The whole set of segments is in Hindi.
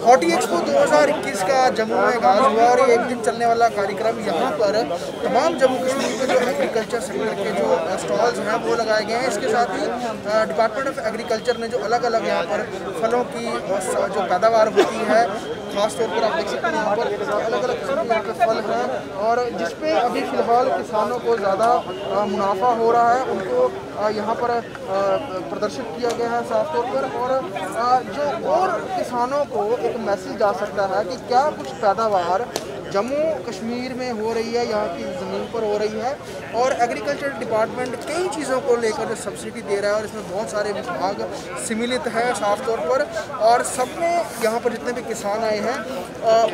हॉटी एक्सपो 2021 का जम्मू में आगाज हुआ और ये एक दिन चलने वाला कार्यक्रम यहाँ पर तमाम जम्मू कश्मीर के जो एग्रीकल्चर सेक्टर के जो स्टॉल्स हैं वो लगाए गए हैं। इसके साथ ही डिपार्टमेंट ऑफ एग्रीकल्चर ने जो अलग अलग यहाँ पर फलों की जो पैदावार होती है, खास तौर पर आप देख सकते हैं यहाँ पर अलग अलग किस्म के फल हैं और जिसपे अभी फ़िलहाल किसानों को ज़्यादा मुनाफा हो रहा है उनको यहाँ पर प्रदर्शित किया गया है साफ तौर पर। और जो और किसानों को एक मैसेज जा सकता है कि क्या कुछ पैदावार जम्मू कश्मीर में हो रही है, यहाँ की ज़मीन पर हो रही है। और एग्रीकल्चर डिपार्टमेंट कई चीज़ों को लेकर जो सब्सिडी दे रहा है और इसमें बहुत सारे विभाग सम्मिलित हैं साफ तौर पर। और सब में यहाँ पर जितने भी किसान आए हैं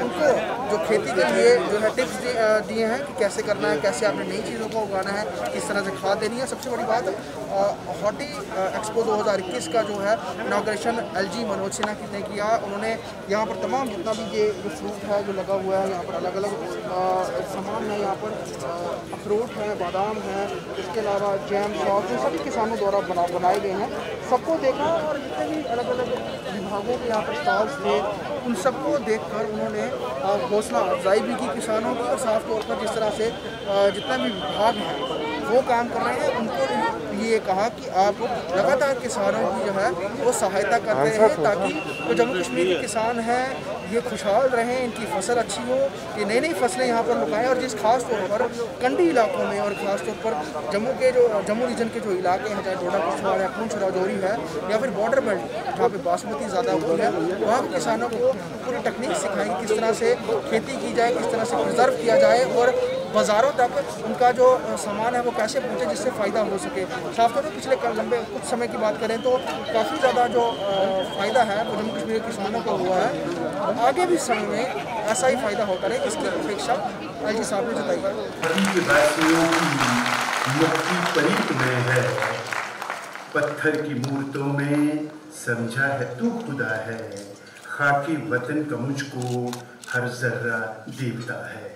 उनको जो खेती के लिए जो है टिप्स दिए हैं कि कैसे करना है, कैसे आपने नई चीज़ों को उगाना है, किस तरह से खाद देनी है। सबसे बड़ी बात हॉटी एक्सपो 2021 का जो है इनॉग्रेशन LG मनोज सिन्हा ने किया। उन्होंने यहाँ पर तमाम जितना भी ये जो फ्रूट है जो लगा हुआ है यहाँ पर अलग अलग सामान है, यहाँ पर अखरोट है, बादाम है, इसके अलावा जैम शॉप जो सभी किसानों द्वारा बनाए गए हैं सबको देखा। और जितने भी अलग अलग विभागों के यहाँ पर स्टॉल्स थे उन सबको देखकर उन्होंने हौसला अफजाई भी की किसानों की। और साफ तौर पर जिस तरह से जितना भी विभाग हैं वो काम कर रहे हैं उनको ये कहा कि आप लगातार किसानों की जो है वो सहायता करते हैं ताकि जो जम्मू कश्मीर के किसान हैं ये खुशहाल रहें, इनकी फसल अच्छी हो, ये नई नई फसलें यहाँ पर लगाएं। और जिस खास तौर पर कंडी इलाकों में और ख़ास तौर पर जम्मू रीजन के जो इलाके हैं, चाहे डोडा कुशवाहा है, पुंछ राजौरी है या फिर बॉर्डर बेल्ट जहाँ पे बासमती ज़्यादा होती है, वहाँ के किसानों को पूरी टेक्निक सिखाएंगे किस तरह से खेती की जाए, किस तरह से प्रिजर्व किया जाए और बाज़ारों तक उनका जो सामान है वो कैसे पहुँचे जिससे फ़ायदा हो सके। साफ तौर पर पिछले लंबे कुछ समय की बात करें तो काफ़ी ज़्यादा जो फ़ायदा है वो जम्मू कश्मीर के किसानों को हुआ है। आगे भी समय में ऐसा ही फ़ायदा होता रहे इसकी अपेक्षा LG साहब ने जताई है। पत्थर की मूर्तों में समझा है तू खुदा है, खाकी वतन का मुझको हर जर्रा देवता है।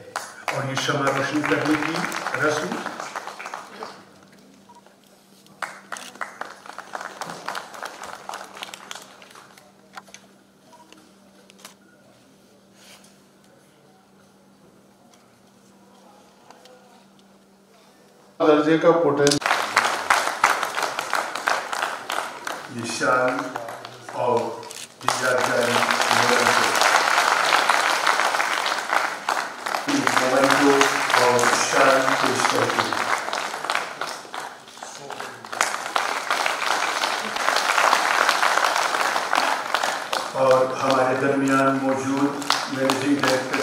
और ये शमा रोशन करने की रस्म दर्जे का पोटेंशियल निशान और और शान पेश करते हैं। और हमारे दरमियान मौजूद मैनेजिंग डायरेक्टर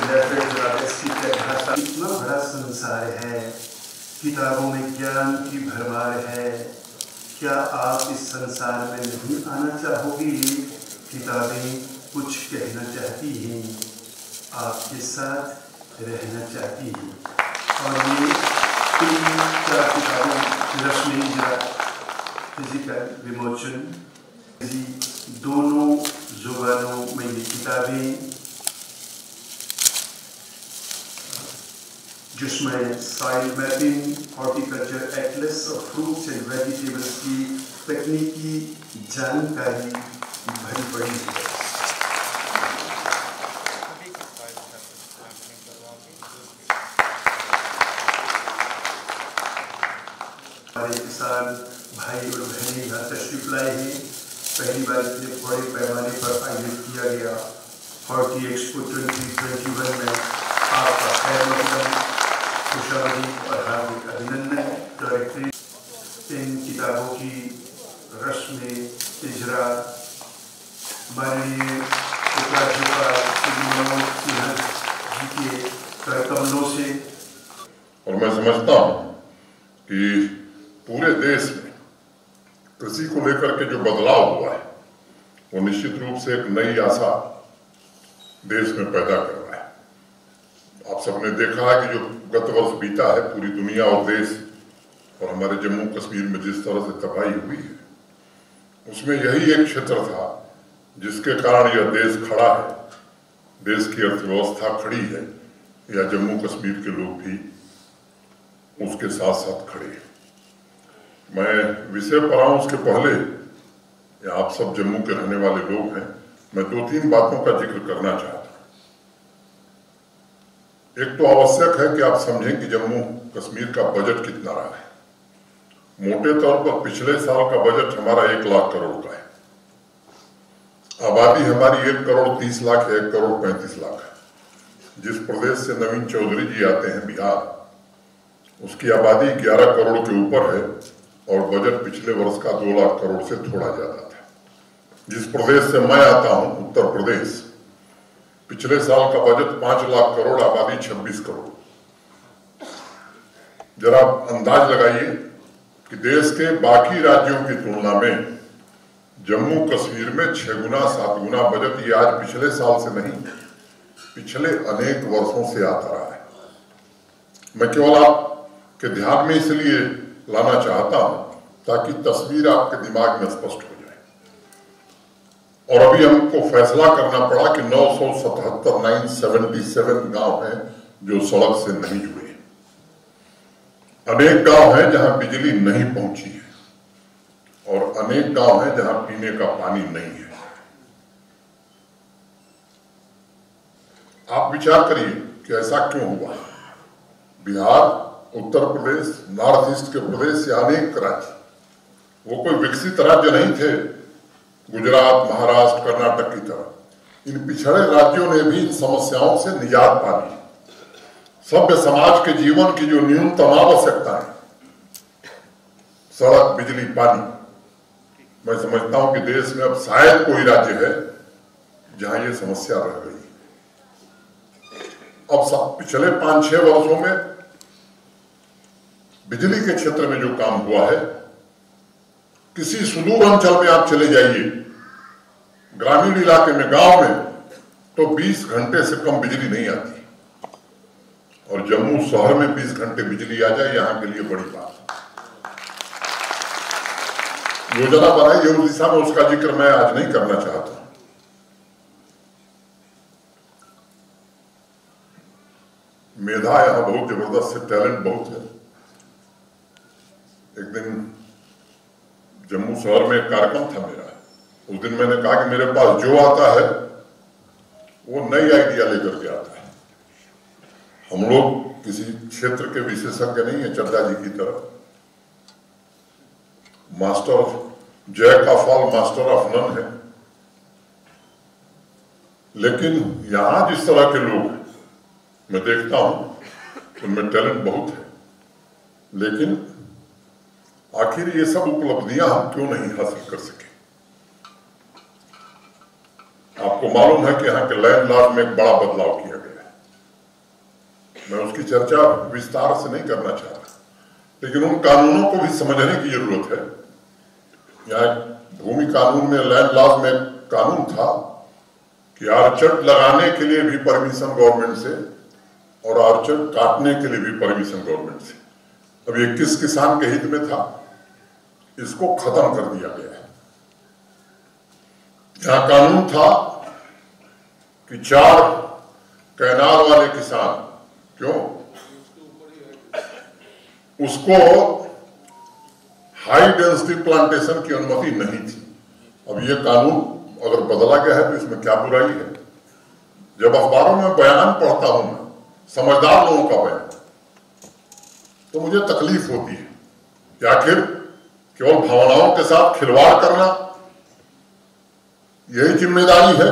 इतना बड़ा संसार है, किताबों में ज्ञान की भरमार है, क्या आप इस संसार में नहीं आना चाहोगे? किताबें कुछ कहना चाहती हैं, आपके साथ रहना चाहती हैं। और ये 3-4 किताबों रस्मी इजरा, फिजिकल विमोचन, दोनों जुबानों में ये किताबें जिसमें सॉइल मैपिंग, हॉर्टिकल्चर एटलस और फ्रूट्स एंड वेजिटेबल्स की तकनीकी जानकारी भरी पड़ी है। हमारे किसान भाई और बहनें यहाँ तशरीफ लाए हैं। पहली बार इतने बड़े पैमाने पर आयोजित किया गया हॉटी एक्सपो 2021 में आपका खैर मकदम, खुशामदी और हार्दिक अभिनंदन। डायरेक्टर इन किताबों की रस्म इजरा माननीय उपराज्यपाल मनोज सिन्हा जी के करकमलों से। और मैं समझता हूँ कि पूरे देश में कृषि को लेकर के जो बदलाव हुआ है वो निश्चित रूप से एक नई आशा देश में पैदा कर रहा है। आप सबने देखा है कि जो गत वर्ष बीता है, पूरी दुनिया और देश और हमारे जम्मू कश्मीर में जिस तरह से तबाही हुई है, उसमें यही एक क्षेत्र था जिसके कारण यह देश खड़ा है, देश की अर्थव्यवस्था खड़ी है, या जम्मू कश्मीर के लोग भी उसके साथ साथ खड़े हैं। मैं विषय पर आऊं उसके पहले, आप सब जम्मू के रहने वाले लोग हैं, मैं 2-3 बातों का जिक्र करना चाहता हूं। एक तो आवश्यक है कि आप समझें कि जम्मू कश्मीर का बजट कितना रहा है। मोटे तौर पर पिछले साल का बजट हमारा 1 लाख करोड़ का है। आबादी हमारी 1 करोड़ 30 लाख है, 1 करोड़ 35 लाख है। जिस प्रदेश से नवीन चौधरी जी आते हैं, बिहार, उसकी आबादी 11 करोड़ के ऊपर है और बजट पिछले वर्ष का 2 लाख करोड़ से थोड़ा ज्यादा था। जिस प्रदेश से मैं आता हूं, उत्तर प्रदेश, पिछले साल का बजट 5 लाख करोड़, आबादी 26 करोड़। जरा अंदाज लगाइए कि देश के बाकी राज्यों की तुलना में जम्मू कश्मीर में 6 गुना 7 गुना बजट ये आज पिछले साल से नहीं, पिछले अनेक वर्षों से आता रहा है। मैं केवल आपके ध्यान में इसलिए लाना चाहता हूं ताकि तस्वीर आपके दिमाग में स्पष्ट हो जाए। और अभी हमको फैसला करना पड़ा कि 977 गांव हैं जो सड़क से नहीं जुड़े। अनेक गांव हैं जहां बिजली नहीं पहुंची है और अनेक गांव हैं जहां पीने का पानी नहीं है। आप विचार करिए कि ऐसा क्यों हुआ। बिहार, उत्तर प्रदेश, नॉर्थ ईस्ट के प्रदेश या अनेक राज्य, वो कोई विकसित राज्य नहीं थे, गुजरात, महाराष्ट्र, कर्नाटक की तरह। इन पिछड़े राज्यों ने भी इन समस्याओं से निजात पा ली। सभ्य समाज के जीवन की जो न्यूनतम आवश्यकता है, सड़क, बिजली, पानी, मैं समझता हूं कि देश में अब शायद कोई राज्य है जहां ये समस्या रह गई। अब पिछले 5-6 वर्षों में बिजली के क्षेत्र में जो काम हुआ है, किसी सुदूर अंचल में आप चले जाइए, ग्रामीण इलाके में, गांव में, तो 20 घंटे से कम बिजली नहीं आती। और जम्मू शहर में 20 घंटे बिजली आ जाए, यहां के लिए बड़ी बात है। योजना बनाई है उस दिशा में, उसका जिक्र मैं आज नहीं करना चाहता। मेधा यहां बहुत जबरदस्त है, टैलेंट बहुत है। एक दिन जम्मू शहर में एक कार्यक्रम था मेरा, उस दिन मैंने कहा कि मेरे पास जो आता है वो नई आइडिया लेकर के आता है। हम लोग किसी क्षेत्र के विशेषज्ञ नहीं है, चड्डा जी की तरह। Master jack of all, master of none है। लेकिन यहां जिस तरह के लोग मैं देखता हूं उनमें टैलेंट बहुत है, लेकिन आखिर ये सब उपलब्धियां हम क्यों नहीं हासिल कर सके। आपको मालूम है कि यहाँ के लैंड लॉज में एक बड़ा बदलाव किया गया है। मैं उसकी चर्चा विस्तार से नहीं करना चाहता, लेकिन उन कानूनों को भी समझने की जरूरत है। यहाँ भूमि कानून में, लैंड लॉज में कानून था कि आर्चर्ड लगाने के लिए भी परमिशन गवर्नमेंट से और आर्चर्ड काटने के लिए भी परमिशन गवर्नमेंट से। अब ये किस किसान के हित में था, इसको खत्म कर दिया गया है। जहां कानून था कि 4 कैनाल वाले किसान, क्यों, उसको हाई डेंसिटी प्लांटेशन की अनुमति नहीं थी। अब ये कानून अगर बदला गया है तो इसमें क्या बुराई है। जब अखबारों में बयान पढ़ता हूं मैं, समझदार लोगों का बयान, तो मुझे तकलीफ होती है कि आखिर केवल भावनाओं के साथ खिलवाड़ करना यही जिम्मेदारी है,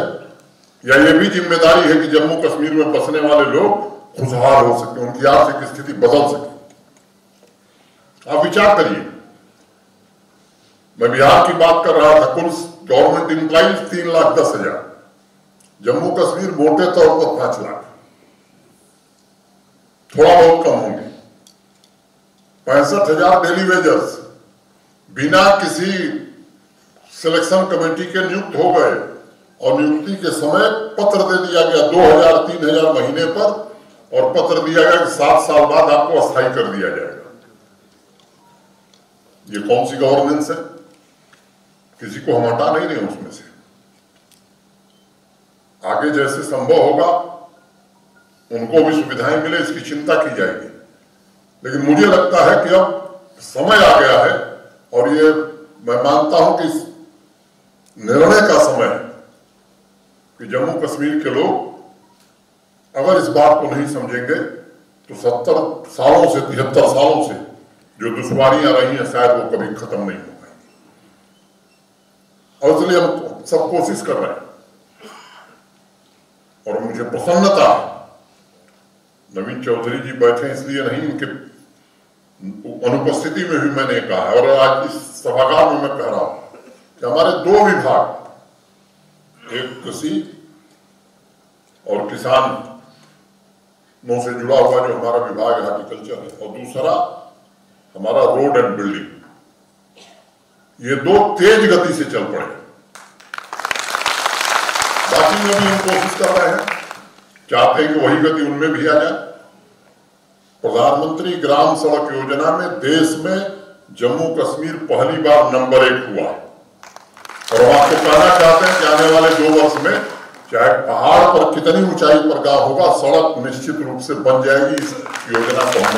या ये भी जिम्मेदारी है कि जम्मू कश्मीर में बसने वाले लोग खुशहाल हो सके, उनकी आर्थिक स्थिति बदल सके। आप विचार करिए, मैं बिहार की बात कर रहा था, कुल गवर्नमेंट एम्प्लॉइज 3,10,000, जम्मू कश्मीर मोटे तौर पर 5 लाख, थोड़ा बहुत कम होंगे। 65,000 डेली वेजर्स बिना किसी सिलेक्शन कमेटी के नियुक्त हो गए और नियुक्ति के समय पत्र दे दिया गया 2,000-3,000 महीने पर, और पत्र दिया गया कि 7 साल बाद आपको अस्थायी कर दिया जाएगा। ये कौन सी गवर्नेंस है? किसी को हम हटा नहीं रहे उसमें से। आगे जैसे संभव होगा उनको भी सुविधाएं मिले, इसकी चिंता की जाएगी। लेकिन मुझे लगता है कि अब समय आ गया है, और ये मैं मानता हूं कि निर्णय का समय है कि जम्मू कश्मीर के लोग अगर इस बात को नहीं समझेंगे तो 70 सालों से 73 सालों से जो दुश्वारियां रही हैं शायद वो कभी खत्म नहीं हो पाएंगी। और इसलिए हम सब कोशिश कर रहे हैं और मुझे प्रसन्नता है, नवीन चौधरी जी बैठे इसलिए नहीं, उनके अनुपस्थिति में भी मैंने कहा है और आज इस सभागार में मैं कह रहा हूं कि हमारे 2 विभाग, एक कृषि और किसानों से जुड़ा हुआ जो हमारा विभाग है हॉर्टिकल्चर है, और दूसरा हमारा रोड एंड बिल्डिंग, ये 2 तेज गति से चल पड़े। बाकी में भी हम कोशिश कर रहे हैं, चाहते हैं कि वही गति उनमें भी आ जाए। प्रधानमंत्री ग्राम सड़क योजना में देश में जम्मू कश्मीर पहली बार नंबर 1 हुआ है और हम आपको कहना चाहते हैं कि आने वाले 2 वर्ष में चाहे पहाड़ पर कितनी ऊंचाई पर गांव होगा, सड़क निश्चित रूप से बन जाएगी। इस योजना को हम